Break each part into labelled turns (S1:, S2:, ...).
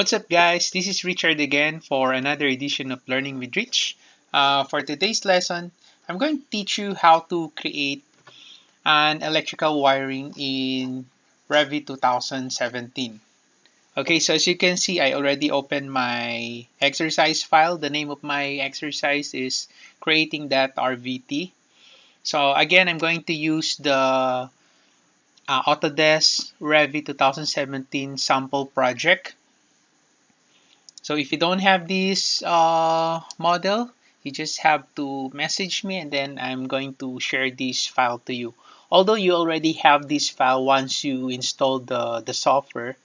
S1: What's up, guys? This is Richard again for another edition of Learning with Rich. For today's lesson, I'm going to teach you how to create an electrical wiring in Revit 2017. Okay, so as you can see, I already opened my exercise file. The name of my exercise is creating that RVT. So again, I'm going to use the Autodesk Revit 2017 sample project. So if you don't have this model, you just have to message me and then I'm going to share this file to you. Although you already have this file once you install the software,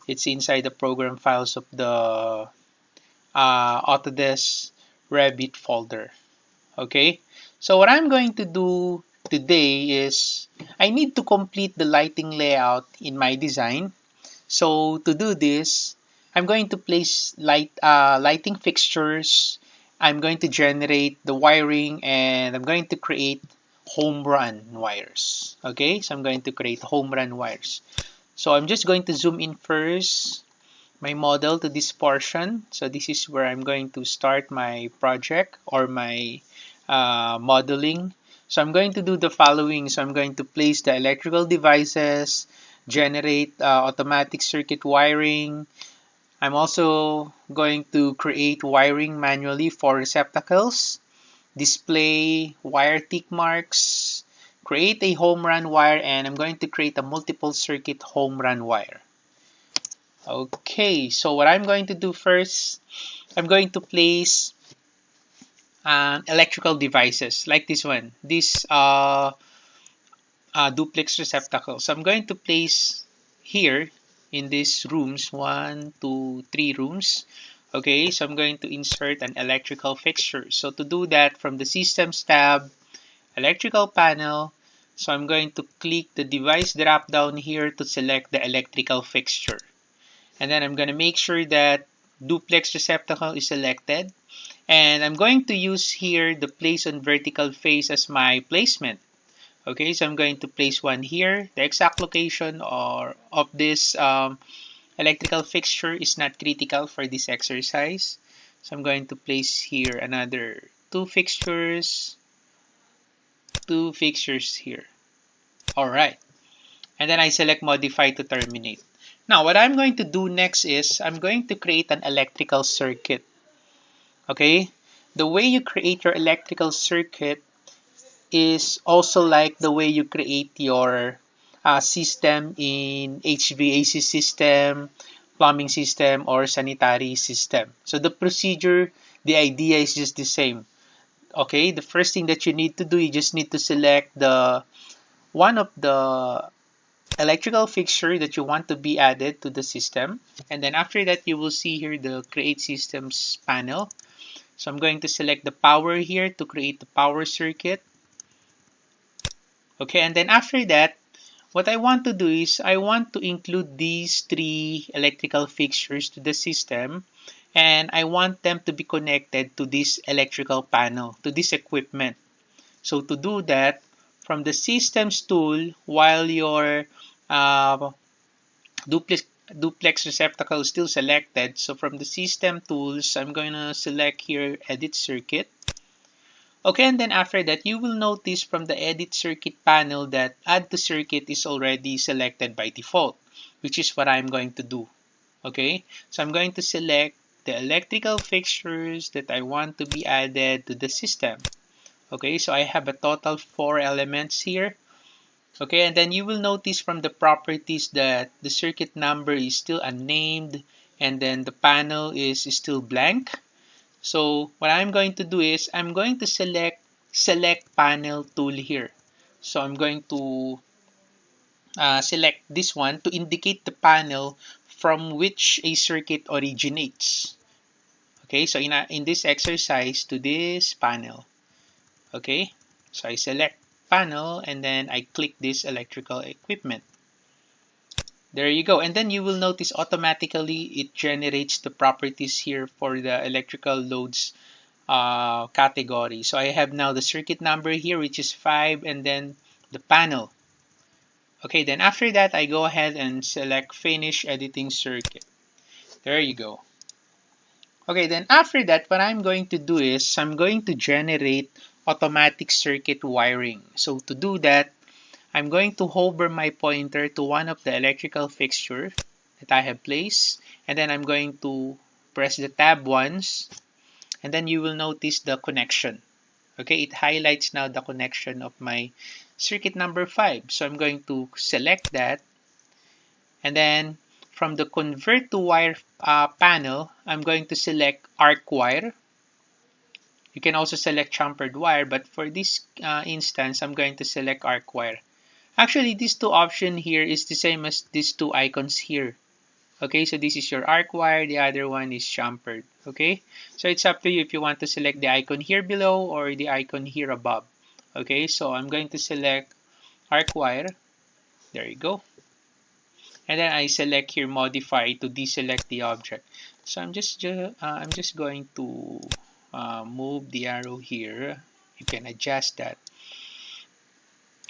S1: it's inside the program files of the Autodesk Revit folder. Okay, so what I'm going to do today is I need to complete the lighting layout in my design. So to do this, I'm going to place lighting fixtures. I'm going to generate the wiring and I'm going to create home run wires. Okay, so I'm going to create home run wires. So I'm just going to zoom in first my model to this portion. So this is where I'm going to start my project or my modeling. So I'm going to do the following. So I'm going to place the electrical devices, generate automatic circuit wiring. I'm also going to create wiring manually for receptacles, display wire tick marks, create a home run wire, and I'm going to create a multiple circuit home run wire. Okay, so what I'm going to do first, I'm going to place electrical devices like this one, this duplex receptacle. So I'm going to place here in these rooms, 1, 2, 3 rooms. Okay, so I'm going to insert an electrical fixture. So to do that, from the Systems tab, Electrical Panel, so I'm going to click the device drop down here to select the electrical fixture. And then I'm going to make sure that duplex receptacle is selected. And I'm going to use here the place on vertical face as my placement. Okay, so I'm going to place one here. The exact location of this electrical fixture is not critical for this exercise. So I'm going to place here another two fixtures here. All right. And then I select modify to terminate. Now, what I'm going to do next is I'm going to create an electrical circuit. Okay, the way you create your electrical circuit is also like the way you create your system in HVAC system, plumbing system, or sanitary system. So the procedure, the idea is just the same. Okay, the first thing that you need to do, you just need to select the one of the electrical fixture that you want to be added to the system. And then after that, you will see here the Create Systems panel. So I'm going to select the power here to create the power circuit. Okay, and then after that, what I want to do is I want to include these three electrical fixtures to the system, and I want them to be connected to this electrical panel, to this equipment. So to do that, from the Systems tool, while your duplex receptacle is still selected, so from the System tools, I'm going to select here Edit Circuit. Okay, and then after that, you will notice from the Edit Circuit panel that Add to Circuit is already selected by default, which is what I'm going to do. Okay, so I'm going to select the electrical fixtures that I want to be added to the system. Okay, so I have a total 4 elements here. Okay, and then you will notice from the properties that the circuit number is still unnamed and then the panel is still blank. So what I'm going to do is I'm going to select panel tool here. So I'm going to select this one to indicate the panel from which a circuit originates. Okay, so in this exercise to this panel. Okay, so I select panel and then I click this electrical equipment. There you go. And then you will notice automatically it generates the properties here for the electrical loads category. So I have now the circuit number here, which is 5, and then the panel. Okay, then after that, I go ahead and select Finish Editing Circuit. There you go. Okay, then after that, what I'm going to do is I'm going to generate automatic circuit wiring. So to do that, I'm going to hover my pointer to one of the electrical fixture that I have placed, and then I'm going to press the tab once, and then you will notice the connection. Okay, it highlights now the connection of my circuit number 5. So I'm going to select that, and then from the convert to wire panel, I'm going to select arc wire. You can also select chamfered wire, but for this instance, I'm going to select arc wire. Actually, these two options here is the same as these two icons here. Okay, so this is your arc wire, the other one is chamfered. Okay, so it's up to you if you want to select the icon here below or the icon here above. Okay, so I'm going to select arc wire. There you go. And then I select here modify to deselect the object. So I'm just going to move the arrow here. You can adjust that.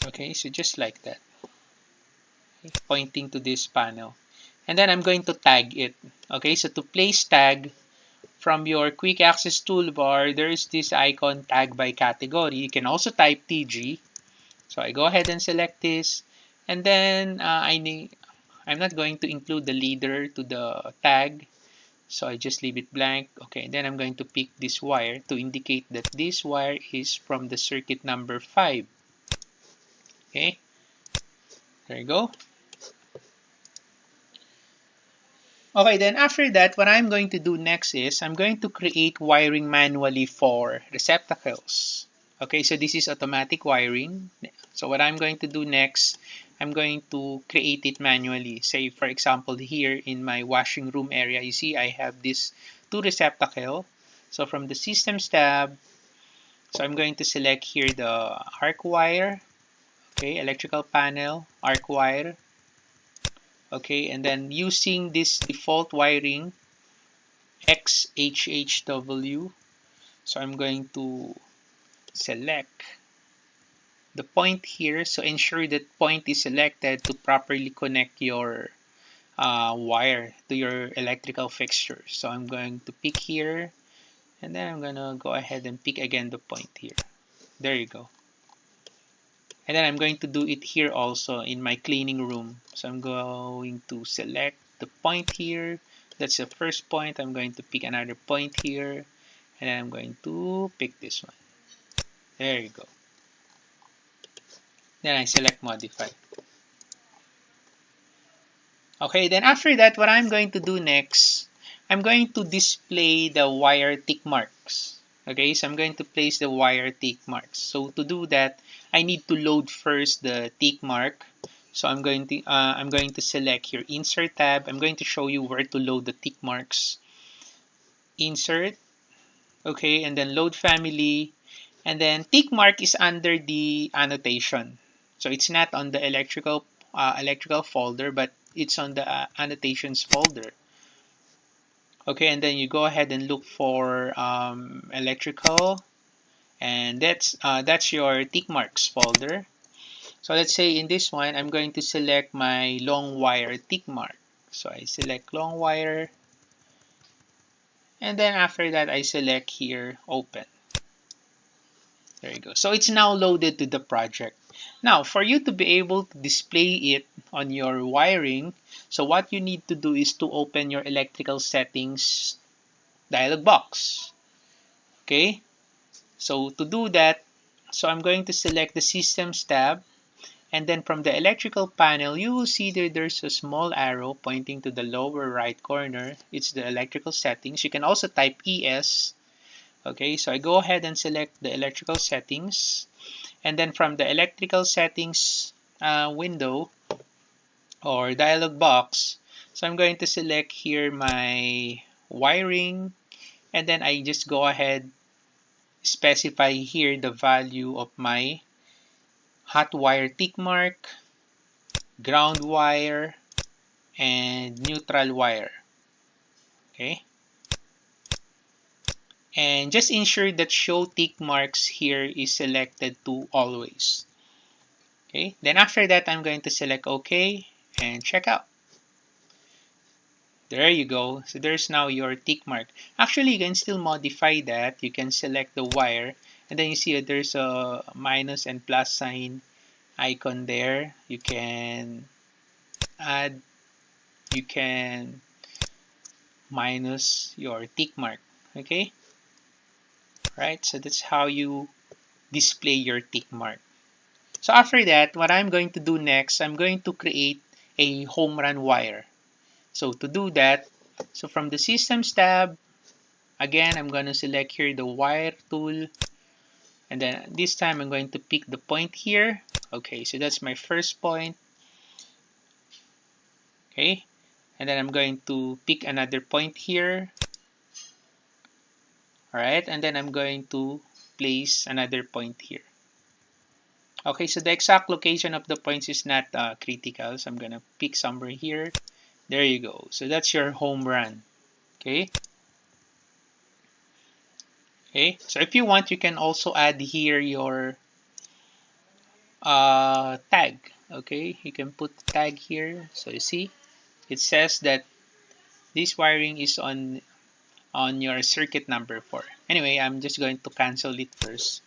S1: Okay, so just like that, okay, pointing to this panel. And then I'm going to tag it. Okay, so to place tag from your quick access toolbar, there is this icon tag by category. You can also type TG. So I go ahead and select this, and then I'm not going to include the leader to the tag, so I just leave it blank. Okay, then I'm going to pick this wire to indicate that this wire is from the circuit number 5. Okay, there you go. Okay, then after that, what I'm going to do next is I'm going to create wiring manually for receptacles. Okay, so this is automatic wiring. So what I'm going to do next, I'm going to create it manually. Say, for example, here in my washing room area, you see I have this 2 receptacle. So from the Systems tab, so I'm going to select here the arc wire. Okay, electrical panel, arc wire. Okay, and then using this default wiring XHHW, so I'm going to select the point here. So ensure that point is selected to properly connect your wire to your electrical fixture. So I'm going to pick here, and then I'm gonna go ahead and pick again the point here. There you go. And then I'm going to do it here also in my cleaning room. So I'm going to select the point here. That's the first point. I'm going to pick another point here, and then I'm going to pick this one. There you go. Then I select modify. Okay, then after that, what I'm going to do next, I'm going to display the wire tick marks. Okay, so I'm going to place the wire tick marks. So to do that, I need to load first the tick mark. So I'm going to select here insert tab. I'm going to show you where to load the tick marks. Insert, okay, and then load family, and then tick mark is under the annotation. So it's not on the electrical folder, but it's on the annotations folder. Okay, and then you go ahead and look for electrical, and that's your tick marks folder. So let's say in this one, I'm going to select my long wire tick mark. So I select long wire, and then after that, I select here open. There you go. So it's now loaded to the project. Now, for you to be able to display it on your wiring, so what you need to do is to open your electrical settings dialog box. Okay? So to do that, so I'm going to select the Systems tab, and then from the electrical panel, you will see there's a small arrow pointing to the lower right corner. It's the electrical settings. You can also type ES. Okay, so I go ahead and select the electrical settings, and then from the electrical settings window or dialog box, so I'm going to select here my wiring, and then I just go ahead specify here the value of my hot wire tick mark, ground wire, and neutral wire. Okay, and just ensure that show tick marks here is selected to always. Okay, then after that, I'm going to select OK and check out. There you go. So there's now your tick mark. Actually, you can still modify that. You can select the wire, and then you see that there's a minus and plus sign icon there. You can add, you can minus your tick mark. Okay, right? So that's how you display your tick mark. So after that, what I'm going to do next, I'm going to create a home run wire. So to do that, so from the Systems tab, again, I'm going to select here the wire tool. And then this time I'm going to pick the point here. Okay, so that's my first point. Okay, and then I'm going to pick another point here. All right, and then I'm going to place another point here. Okay, so the exact location of the points is not critical, so I'm gonna pick somewhere here. There you go. So that's your home run. Okay. Okay. So if you want, you can also add here your tag. Okay, you can put tag here. So you see, it says that this wiring is on your circuit number 4. Anyway, I'm just going to cancel it first.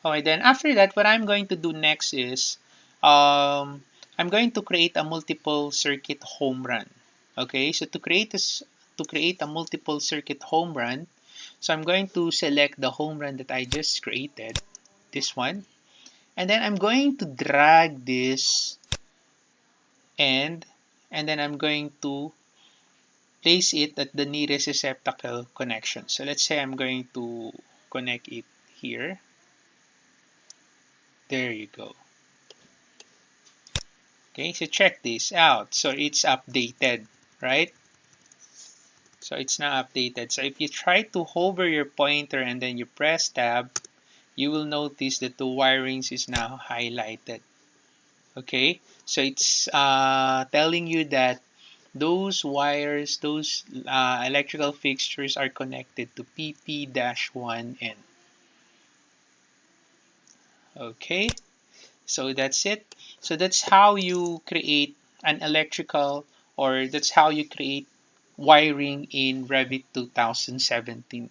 S1: Okay, then after that, what I'm going to do next is I'm going to create a multiple circuit home run. Okay, so to create this, to create a multiple circuit home run, so I'm going to select the home run that I just created, this one, and then I'm going to drag this end, and then I'm going to place it at the nearest receptacle connection. So let's say I'm going to connect it here. There you go. Okay, so check this out. So it's updated, right? So it's now updated. So if you try to hover your pointer and then you press tab, you will notice that the wirings is now highlighted. Okay, so it's telling you that those wires, those electrical fixtures are connected to PP-1N. Okay, so that's it. So that's how you create an electrical, or that's how you create wiring in Revit 2017.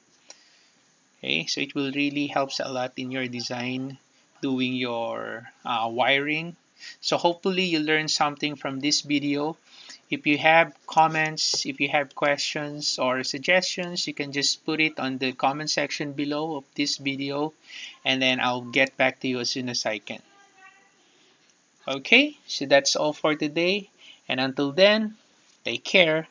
S1: Okay, so it will really helps a lot in your design, doing your wiring. So hopefully you learned something from this video. If you have comments, if you have questions or suggestions, you can just put it on the comment section below of this video, and then I'll get back to you as soon as I can. Okay, so that's all for today, and until then, take care.